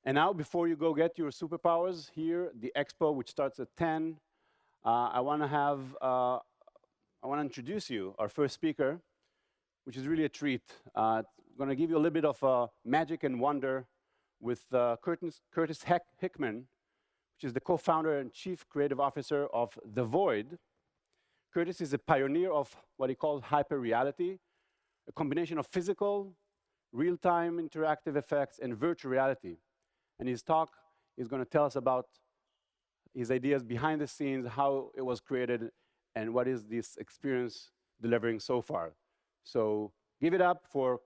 And now, before you go get your superpowers here, the expo, which starts at 10, I want to introduce you, our first speaker, which is really a treat. I'm going to give you a little bit of magic and wonder with Curtis Hickman, which is the co-founder and chief creative officer of The Void. Curtis is a pioneer of what he calls hyper-reality, a combination of physical, real-time interactive effects, and virtual reality. And his talk is going to tell us about his ideas behind the scenes, how it was created, and what is this experience delivering so far. So give it up for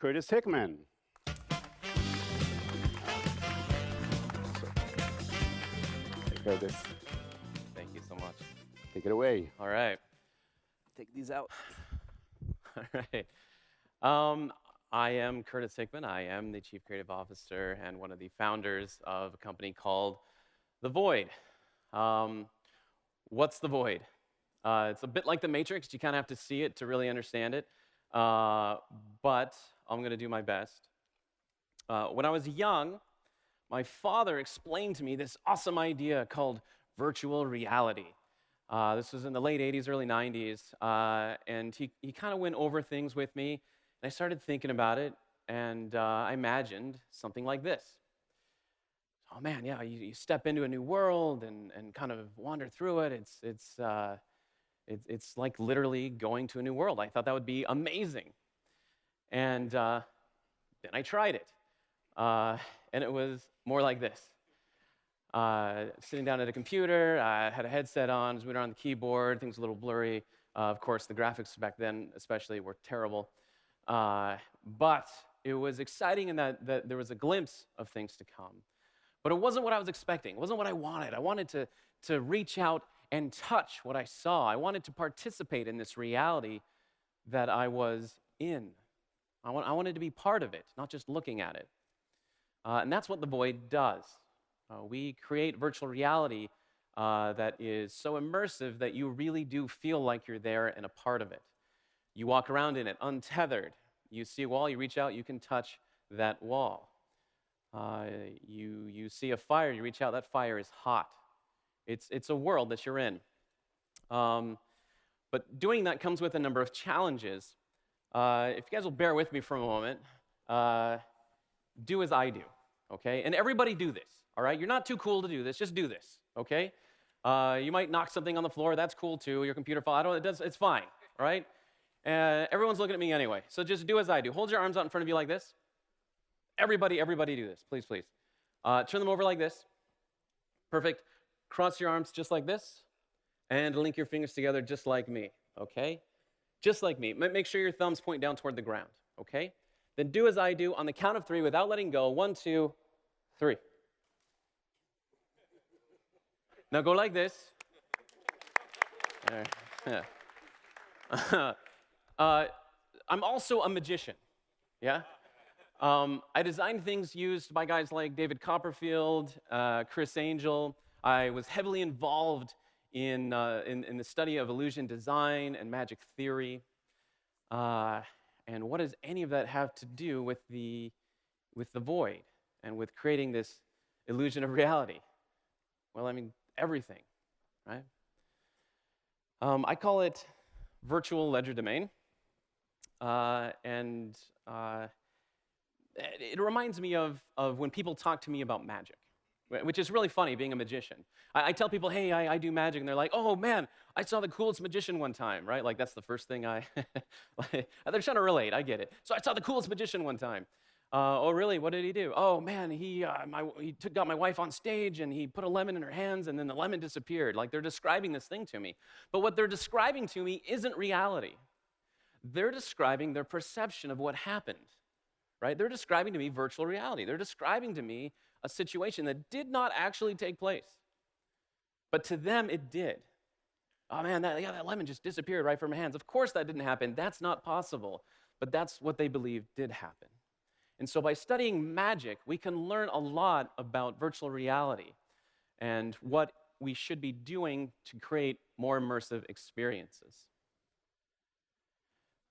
Curtis Hickman. Take care of this. Thank you so much. Take it away. All right. Take these out. All right. I am Curtis Hickman. I am the Chief Creative Officer and one of the founders of a company called The Void. What's The Void? It's a bit like The Matrix. You kind of have to see it to really understand it. But I'm going to do my best. When I was young, my father explained to me this awesome idea called virtual reality. This was in the late 80s, early 90s, and he kind of went over things with me, and I started thinking about it, and I imagined something like this. Oh man, yeah, you step into a new world and kind of wander through it. It's like literally going to a new world. I thought that would be amazing. And then I tried it, and it was more like this. Sitting down at a computer, I had a headset on, was moving around the keyboard, things were a little blurry. Of course, the graphics back then especially were terrible. But it was exciting in that there was a glimpse of things to come. But it wasn't what I was expecting. It wasn't what I wanted. I wanted to reach out and touch what I saw. I wanted to participate in this reality that I was in. I wanted to be part of it, not just looking at it. And that's what The Void does. We create virtual reality that is so immersive that you really do feel like you're there and a part of it. You walk around in it untethered. You see a wall, you reach out, you can touch that wall. You see a fire, you reach out, that fire is hot. It's a world that you're in. But doing that comes with a number of challenges. If you guys will bear with me for a moment, do as I do, okay? And everybody do this, all right? You're not too cool to do this, just do this, okay? You might knock something on the floor, that's cool too, your computer fall, it's fine, all right? Everyone's looking at me anyway, so just do as I do. Hold your arms out in front of you like this. Everybody do this, please, please. Turn them over like this. Perfect. Cross your arms just like this, and link your fingers together just like me, okay? Just like me. Make sure your thumbs point down toward the ground, okay? Then do as I do on the count of 3 without letting go. 1, 2, 3. Now go like this. There. Yeah. I'm also a magician, yeah? I designed things used by guys like David Copperfield, Chris Angel. I was heavily involved in the study of illusion design and magic theory. And what does any of that have to do with the void and with creating this illusion of reality? Well, I mean, everything, right? I call it virtual legerdemain. And it reminds me of when people talk to me about magic, which is really funny, being a magician. I tell people, hey, I do magic, and they're like, oh man, I saw the coolest magician one time, right? Like, that's the first thing they're trying to relate, I get it. So I saw the coolest magician one time. Oh, really? What did he do? Oh man, he got my wife on stage, and he put a lemon in her hands, and then the lemon disappeared. Like, they're describing this thing to me. But what they're describing to me isn't reality. They're describing their perception of what happened. Right? They're describing to me virtual reality. They're describing to me a situation that did not actually take place. But to them, it did. Oh man, that lemon just disappeared right from my hands. Of course that didn't happen. That's not possible. But that's what they believe did happen. And so by studying magic, we can learn a lot about virtual reality and what we should be doing to create more immersive experiences.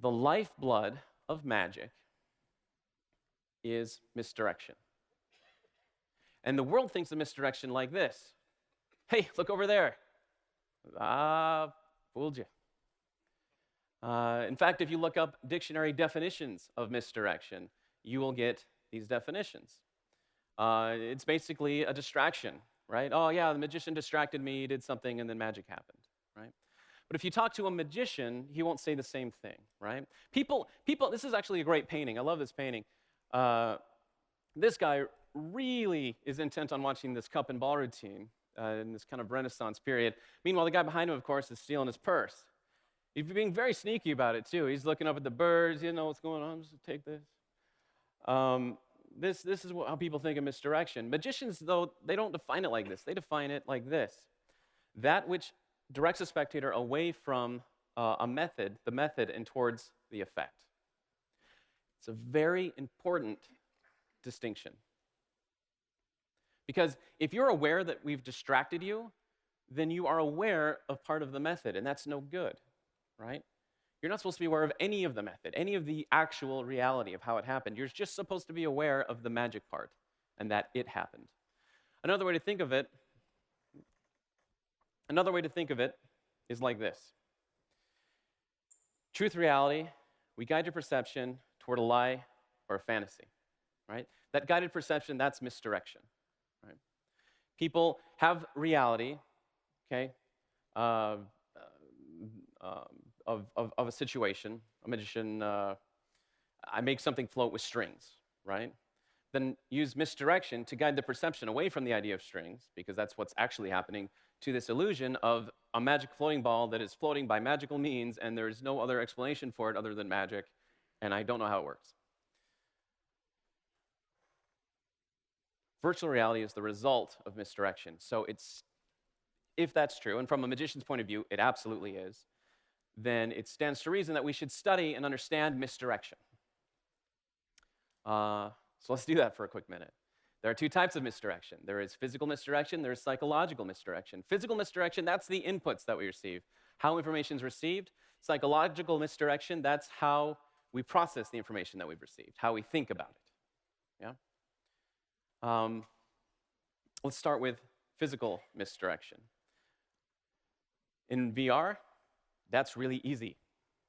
The lifeblood of magic is misdirection. And the world thinks of misdirection like this. Hey, look over there. Ah, fooled you. In fact, if you look up dictionary definitions of misdirection, you will get these definitions. It's basically a distraction, right? Oh yeah, the magician distracted me, he did something, and then magic happened, right? But if you talk to a magician, he won't say the same thing, right? People, this is actually a great painting. I love this painting. This guy really is intent on watching this cup and ball routine in this kind of Renaissance period. Meanwhile, the guy behind him, of course, is stealing his purse. He's being very sneaky about it, too. He's looking up at the birds, you know what's going on, just take this. This is how people think of misdirection. Magicians, though, they don't define it like this. They define it like this. That which directs a spectator away from the method, and towards the effect. It's a very important distinction. Because if you're aware that we've distracted you, then you are aware of part of the method, and that's no good, right? You're not supposed to be aware of any of the method, any of the actual reality of how it happened. You're just supposed to be aware of the magic part, and that it happened. Another way to think of it is like this. Truth, reality, we guide your perception toward a lie or a fantasy, right? That guided perception, that's misdirection, right? People have reality, okay, of a situation. A magician, I make something float with strings, right? Then use misdirection to guide the perception away from the idea of strings, because that's what's actually happening, to this illusion of a magic floating ball that is floating by magical means, and there's no other explanation for it other than magic, and I don't know how it works. Virtual reality is the result of misdirection. So if that's true, and from a magician's point of view, it absolutely is, then it stands to reason that we should study and understand misdirection. So let's do that for a quick minute. There are two types of misdirection. There is physical misdirection, there is psychological misdirection. Physical misdirection, that's the inputs that we receive, how information is received. Psychological misdirection, that's how we process the information that we've received, how we think about it. Yeah? Let's start with physical misdirection. In VR, that's really easy.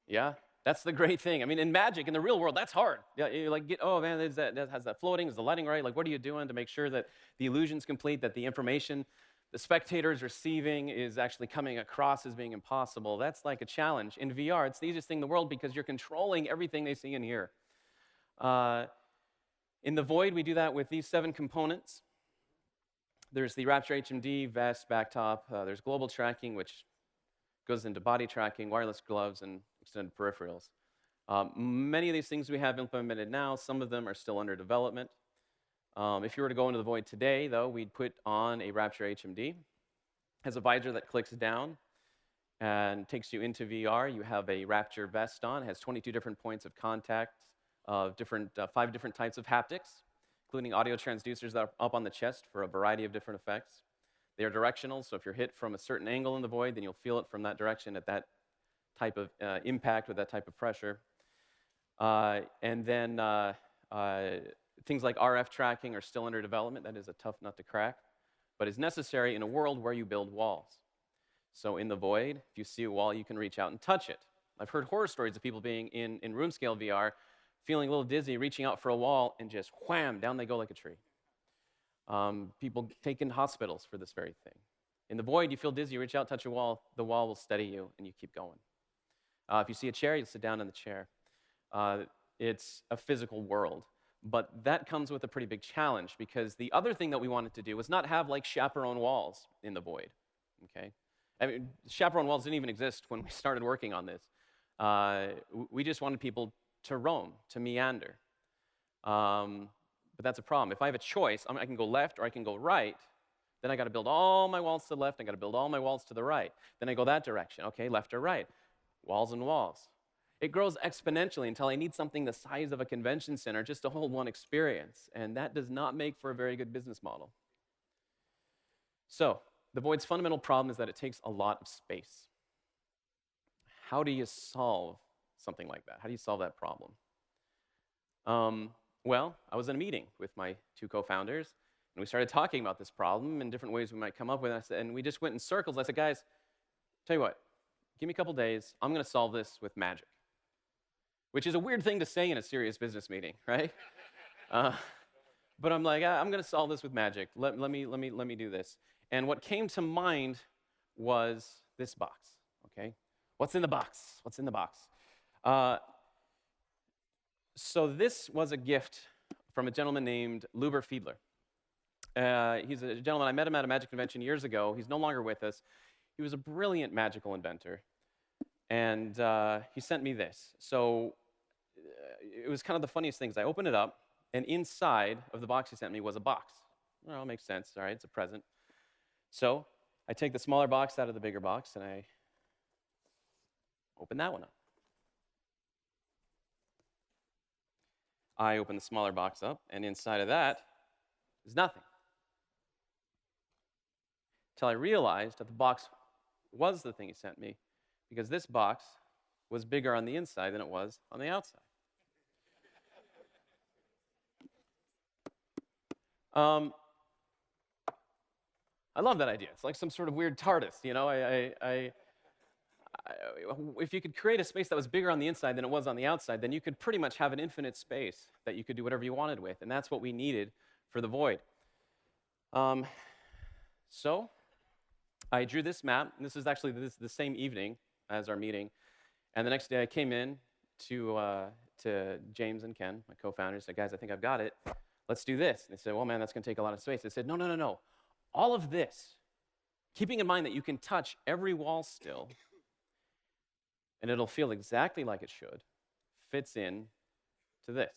Yeah? That's the great thing. I mean, in magic, in the real world, that's hard. Yeah, you like, oh man, that has that floating, is the lighting right? Like, what are you doing to make sure that the illusion's complete, that the information the spectator is receiving is actually coming across as being impossible? That's like a challenge. In VR, it's the easiest thing in the world because you're controlling everything they see and hear. In the Void, we do that with these 7 components. There's the Rapture HMD, vest, backtop. There's global tracking, which goes into body tracking, wireless gloves, and extended peripherals. Many of these things we have implemented now. Some of them are still under development. If you were to go into the Void today, though, we'd put on a Rapture HMD. It has a visor that clicks down and takes you into VR. You have a Rapture vest on. It has 22 different points of contact of 5 different types of haptics, including audio transducers that are up on the chest for a variety of different effects. They are directional, so if you're hit from a certain angle in the Void, then you'll feel it from that direction at that type of impact with that type of pressure. And then things like RF tracking are still under development. That is a tough nut to crack, but is necessary in a world where you build walls. So in the Void, if you see a wall, you can reach out and touch it. I've heard horror stories of people being in room scale VR, feeling a little dizzy, reaching out for a wall, and just wham, down they go like a tree. People taken to hospitals for this very thing. In the Void, you feel dizzy, you reach out, touch a wall, the wall will steady you, and you keep going. If you see a chair, you sit down in the chair. It's a physical world, but that comes with a pretty big challenge, because the other thing that we wanted to do was not have like chaperone walls in the Void, okay? I mean, chaperone walls didn't even exist when we started working on this. We just wanted people to roam, to meander. But that's a problem. If I have a choice, I can go left or I can go right, then I got to build all my walls to the left, I got to build all my walls to the right. Then I go that direction. Okay, left or right. Walls and walls. It grows exponentially until I need something the size of a convention center just to hold one experience, and that does not make for a very good business model. So, the Void's fundamental problem is that it takes a lot of space. How do you solve something like that? How do you solve that problem? Well, I was in a meeting with my 2 co-founders, And we started talking about this problem and different ways we might come up with it. And we just went in circles. I said, guys, tell you what, give me a couple days. I'm going to solve this with magic. Which is a weird thing to say in a serious business meeting, right? But I'm like, I'm going to solve this with magic. Let me do this. And what came to mind was this box, okay? What's in the box? What's in the box? So this was a gift from a gentleman named Luber Fiedler. He's a gentleman, I met him at a magic convention years ago. He's no longer with us. He was a brilliant magical inventor. And he sent me this. So it was kind of the funniest things. I opened it up, and inside of the box he sent me was a box. Well, it makes sense. All right, it's a present. So I take the smaller box out of the bigger box, and I open that one up. I open the smaller box up, and inside of that is nothing. Until I realized that the box was the thing he sent me, because this box was bigger on the inside than it was on the outside. I love that idea. It's like some sort of weird TARDIS, you know? If you could create a space that was bigger on the inside than it was on the outside, then you could pretty much have an infinite space that you could do whatever you wanted with, and that's what we needed for the void. So I drew this map, and this is actually the same evening as our meeting, and the next day I came in to James and Ken, my co-founders, said, guys, I think I've got it. Let's do this. And they said, well, man, that's going to take a lot of space. They said, no. All of this, keeping in mind that you can touch every wall still, and it'll feel exactly like it should, fits in to this.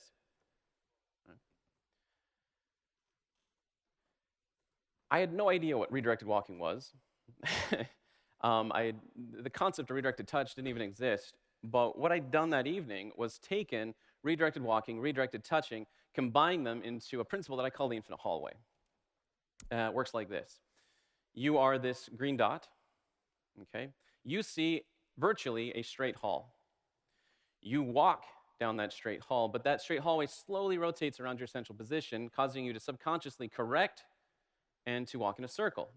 I had no idea what redirected walking was. The concept of redirected touch didn't even exist, but what I'd done that evening was taken redirected walking, redirected touching, combine them into a principle that I call the infinite hallway. It works like this. You are this green dot, okay? You see virtually a straight hall. You walk down that straight hall, but that straight hallway slowly rotates around your central position, causing you to subconsciously correct and to walk in a circle.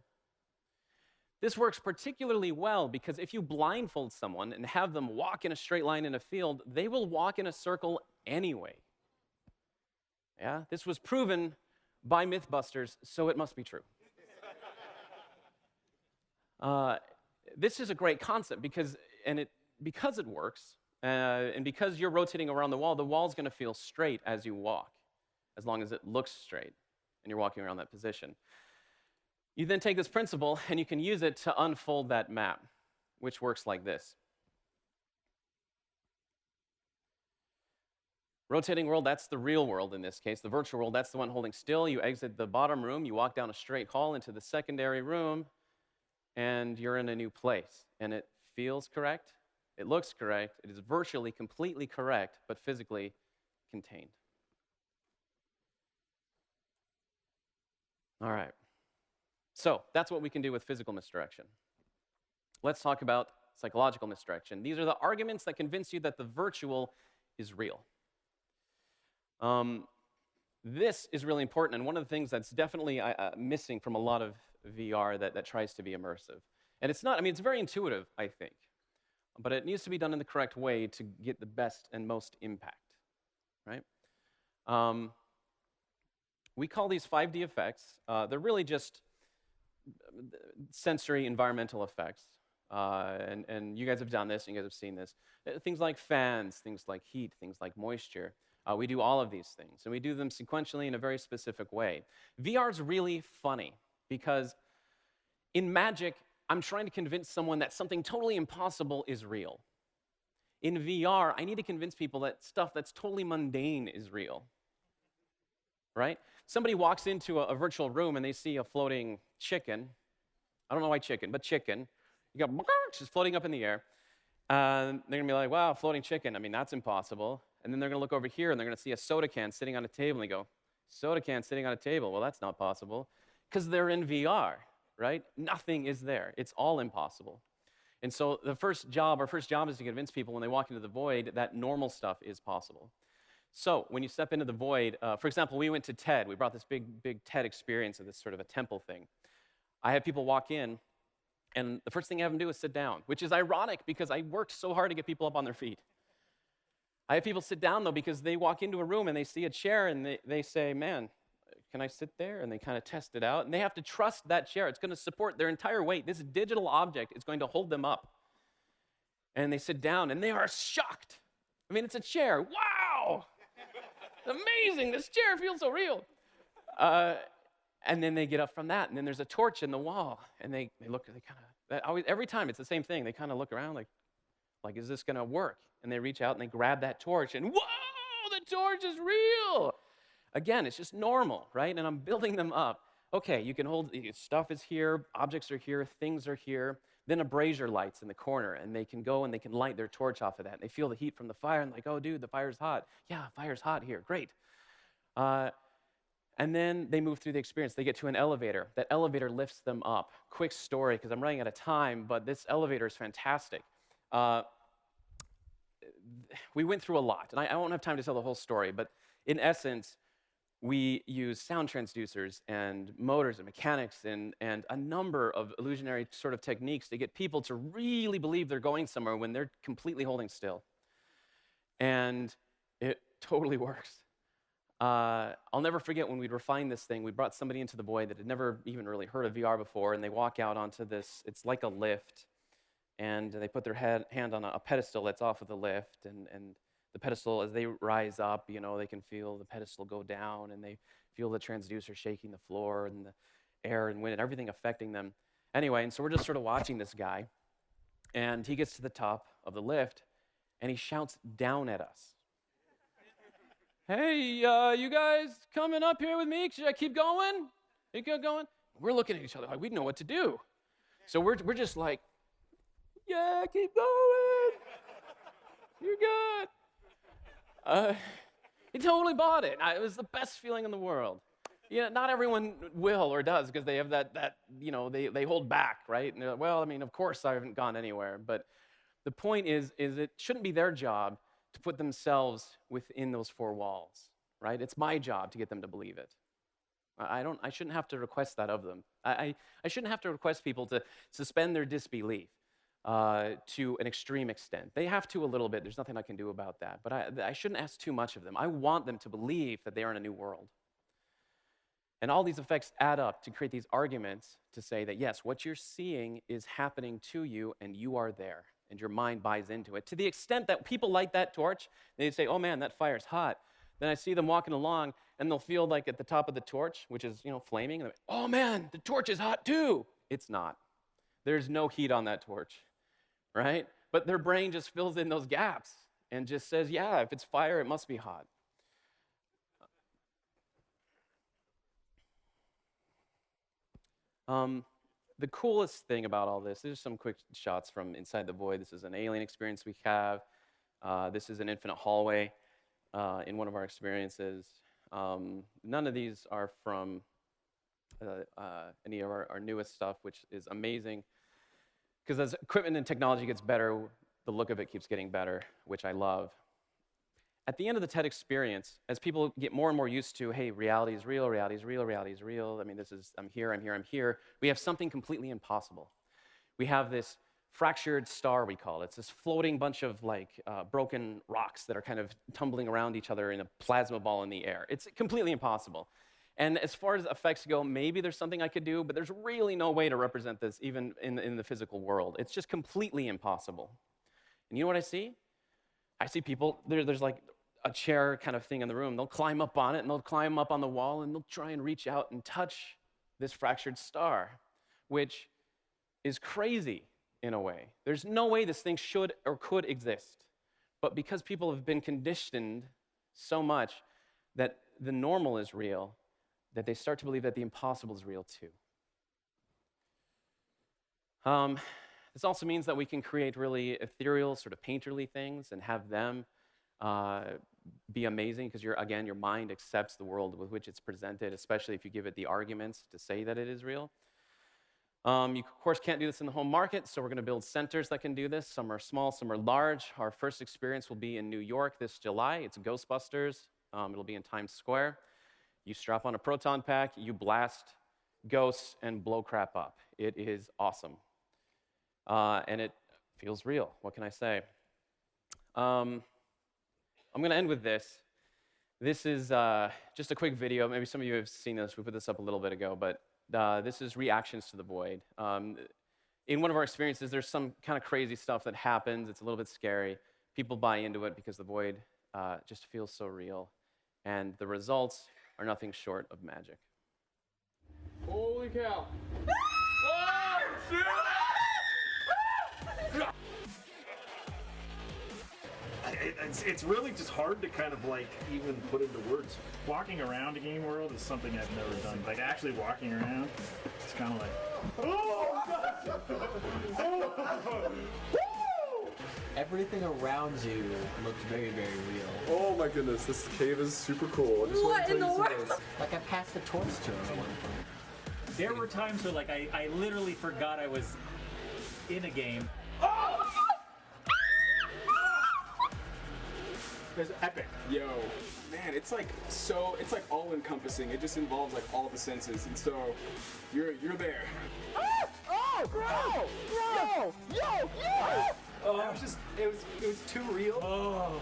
This works particularly well because if you blindfold someone and have them walk in a straight line in a field, they will walk in a circle anyway. Yeah, this was proven by Mythbusters, so it must be true. This is a great concept because it works, and because you're rotating around the wall's going to feel straight as you walk, as long as it looks straight and you're walking around that position. You then take this principle and you can use it to unfold that map, which works like this. Rotating world, that's the real world in this case. The virtual world, that's the one holding still. You exit the bottom room, you walk down a straight hall into the secondary room, and you're in a new place. And it feels correct, it looks correct, it is virtually completely correct, but physically contained. All right. So that's what we can do with physical misdirection. Let's talk about psychological misdirection. These are the arguments that convince you that the virtual is real. This is really important, and one of the things that's definitely missing from a lot of VR that tries to be immersive. And it's not, it's very intuitive, I think, but it needs to be done in the correct way to get the best and most impact, right? We call these 5D effects. They're really just sensory environmental effects. And you guys have done this, and you guys have seen this. Things like fans, things like heat, things like moisture. We do all of these things, and we do them sequentially in a very specific way. VR is really funny because in magic, I'm trying to convince someone that something totally impossible is real. In VR, I need to convince people that stuff that's totally mundane is real, right? Somebody walks into a virtual room and they see a floating chicken. I don't know why chicken, but chicken. You got just floating up in the air. And they're going to be like, wow, floating chicken. That's impossible. And then they're going to look over here and they're going to see a soda can sitting on a table. And they go, soda can sitting on a table? Well, that's not possible. Because they're in VR, right? Nothing is there. It's all impossible. And so our first job is to convince people when they walk into the void that normal stuff is possible. So when you step into the void, for example, we went to TED. We brought this big TED experience of this sort of a temple thing. I had people walk in, and the first thing I have them do is sit down, which is ironic because I worked so hard to get people up on their feet. I have people sit down, though, because they walk into a room and they see a chair and they say, man, can I sit there? And they kind of test it out. And they have to trust that chair. It's going to support their entire weight. This digital object is going to hold them up. And they sit down and they are shocked. I mean, it's a chair. Wow! Amazing. This chair feels so real. And then they get up from that. And then there's a torch in the wall. And they look, they kind of, every time it's the same thing. They kind of look around like, is this going to work? And they reach out and they grab that torch. And whoa, the torch is real. Again, it's just normal, right? And I'm building them up. Okay, you can hold, stuff is here, objects are here, things are here. Then a brazier lights in the corner, and they can go and they can light their torch off of that. And they feel the heat from the fire, and like, oh, dude, the fire's hot. Yeah, fire's hot here, great. And then they move through the experience. They get to an elevator. That elevator lifts them up. Quick story, because I'm running out of time, but this elevator is fantastic. We went through a lot, and I won't have time to tell the whole story, but in essence, we use sound transducers and motors and mechanics and a number of illusionary sort of techniques to get people to really believe they're going somewhere when they're completely holding still. And it totally works. I'll never forget when we'd refine this thing, we brought somebody into the void that had never even really heard of VR before, and they walk out onto this, it's like a lift, and they put their hand on a pedestal that's off of the lift, and the pedestal, as they rise up, they can feel the pedestal go down, and they feel the transducer shaking the floor and the air and wind and everything affecting them. Anyway, and so we're just sort of watching this guy, and he gets to the top of the lift, and he shouts down at us. Hey, you guys coming up here with me? Should I keep going? You keep going? We're looking at each other like we didn't know what to do. So we're just like, yeah, keep going. You're good. He totally bought it. It was the best feeling in the world. Not everyone will or does because they have that they hold back, right? And they're like, well, I mean, of course I haven't gone anywhere. But the point is it shouldn't be their job to put themselves within those four walls, right? It's my job to get them to believe it. I shouldn't have to request that of them. I shouldn't have to request people to suspend their disbelief. To an extreme extent. They have to a little bit. There's nothing I can do about that. But I shouldn't ask too much of them. I want them to believe that they are in a new world. And all these effects add up to create these arguments to say that, yes, what you're seeing is happening to you, and you are there, and your mind buys into it. To the extent that people light that torch, they say, oh, man, that fire's hot. Then I see them walking along, and they'll feel like at the top of the torch, which is, flaming, and they're, oh, man, the torch is hot too. It's not. There's no heat on that torch. Right? But their brain just fills in those gaps and just says, yeah, if it's fire, it must be hot. The coolest thing about all this, there's some quick shots from inside the void. This is an alien experience we have. This is an infinite hallway in one of our experiences. None of these are from any of our newest stuff, which is amazing. Because as equipment and technology gets better, the look of it keeps getting better, which I love. At the end of the TED experience, as people get more and more used to, hey, reality is real, reality is real, reality is real. I mean, I'm here. We have something completely impossible. We have this fractured star, we call it. It's this floating bunch of broken rocks that are kind of tumbling around each other in a plasma ball in the air. It's completely impossible. And as far as effects go, maybe there's something I could do, but there's really no way to represent this even in the physical world. It's just completely impossible. And you know what I see? I see people, there's like a chair kind of thing in the room. They'll climb up on it, and they'll climb up on the wall, and they'll try and reach out and touch this fractured star, which is crazy in a way. There's no way this thing should or could exist. But because people have been conditioned so much that the normal is real, that they start to believe that the impossible is real too. This also means that we can create really ethereal, sort of painterly things and have them be amazing because your mind accepts the world with which it's presented, especially if you give it the arguments to say that it is real. You, of course, can't do this in the home market, so we're going to build centers that can do this. Some are small, some are large. Our first experience will be in New York this July. It's Ghostbusters. It'll be in Times Square. You strap on a proton pack, you blast ghosts, and blow crap up. It is awesome. And it feels real. What can I say? I'm going to end with this. This is just a quick video. Maybe some of you have seen this. We put this up a little bit ago, but this is reactions to the void. In one of our experiences, there's some kind of crazy stuff that happens. It's a little bit scary. People buy into it because the void just feels so real. And the results are nothing short of magic. Holy cow. It's really just hard to kind of like even put into words. Walking around a game world is something I've never done. Like actually walking around, it's kind of like, oh God! Everything around you looked very, very real. Oh my goodness, this cave is super cool. I just What in the world? Like I passed the torch to him at one point. There were times where like I literally forgot I was in a game. It's epic. Yo, man, it's like all encompassing. It just involves like all the senses, and so you're there. Oh, bro! Yo! Yo! It was too real.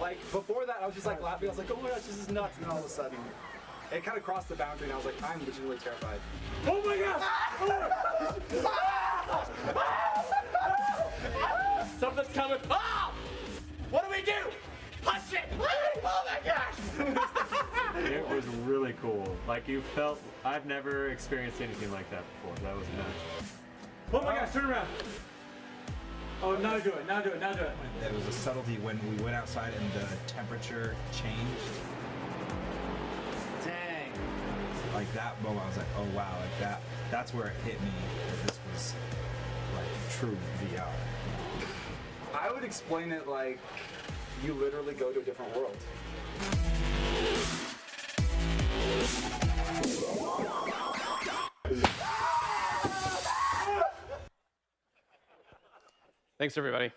Like before that, I was just like laughing. I was like, oh my gosh, this is nuts. And then all of a sudden, it kind of crossed the boundary, and I was like, I'm legitimately terrified. Oh my gosh! Something's coming. Ah! What do we do? Punch it! Oh my gosh! It was really cool. Like you felt, I've never experienced anything like that before. That was nuts. Oh my gosh, turn around. Oh, now do it, now do it, now do it. There was a subtlety when we went outside and the temperature changed. Dang. Like that moment, I was like, oh wow, like that's where it hit me that this was like true VR. I would explain it like you literally go to a different world. Thanks, everybody.